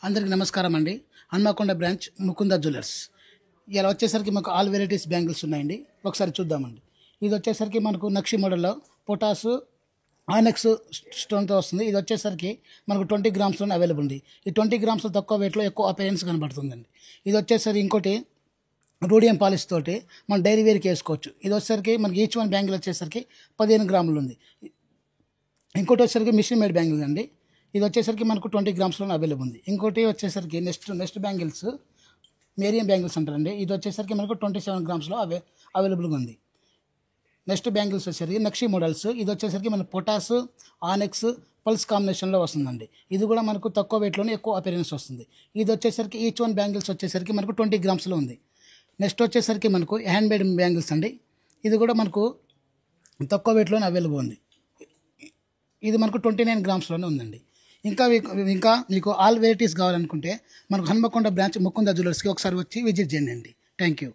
అందరికీ నమస్కారం అండి. Hanamkonda branch Mukunda jewellers. ఇలా వచ్చేసరికి మాకు ఆల్ వెరైటీస్ బ్యాంగిల్స్ ఉన్నాయండి. ఒకసారి చూద్దామండి. ఇది వచ్చేసరికి మనకు నక్షి మోడల్లో పొటాసు ఆనెక్స్ స్టోన్తో వస్తుంది. ఇది వచ్చేసరికి మనకు 20 గ్రామ్స్లోనే అవైలబుల్ ఉంది. ఈ 20 గ్రామ్స్ తక్కువ వెయిట్లో ఎక్కువ అపీరెన్స్ కనబడుతుందండి. ఇది వచ్చేసరికి ఇంకోటి రూడియం పాలిష్ తోటి మనం డైరీ వేర్కి వేసుకోవచ్చు. ఇది వచ్చేసరికి మనకి ఈచ్ వన్ బ్యాంగిల్ వచ్చేసరికి 15 గ్రాములు ఉంది. ఇంకోటి వచ్చేసరికి మిషన్ మేడ్ బ్యాంగిల్ అండి. ఇది వచ్చేసరికి మనకు 20 గ్రామ్స్లోనే అవైలబుల్ ఉంది. ఇంకోటి వచ్చేసరికి నెక్స్ట్ బ్యాంగిల్స్ మేరియం బ్యాంగిల్స్ అంటారండి. ఇది వచ్చేసరికి మనకు 27 గ్రామ్స్లో అవైలబుల్గా ఉంది. నెక్స్ట్ బ్యాంగిల్స్ వచ్చేసరికి నక్షి మోడల్స్. ఇది వచ్చేసరికి మన పొటాస్ ఆనెక్స్ పల్స్ కాంబినేషన్లో వస్తుందండి. ఇది కూడా మనకు తక్కువ వెయిట్లోనే ఎక్కువ అపీరెన్స్ వస్తుంది. ఇది వచ్చేసరికి ఈచ్ వన్ బ్యాంగిల్స్ వచ్చేసరికి మనకు 20 గ్రామ్స్లో ఉంది. నెక్స్ట్ వచ్చేసరికి మనకు హ్యాండ్ మేడ్ బ్యాంగిల్స్ అండి. ఇది కూడా మనకు తక్కువ వెయిట్లోనే అవైలబుల్ ఉంది. ఇది మనకు 29 గ్రామ్స్లోనే ఉందండి. ఇంకా మీకు ఆల్ వెరైటీస్ కావాలనుకుంటే మనకు హన్మకొండ బ్రాంచ్ ముకుంద జ్యువెలర్స్కి ఒకసారి వచ్చి విజిట్ చేయండి. Thank you.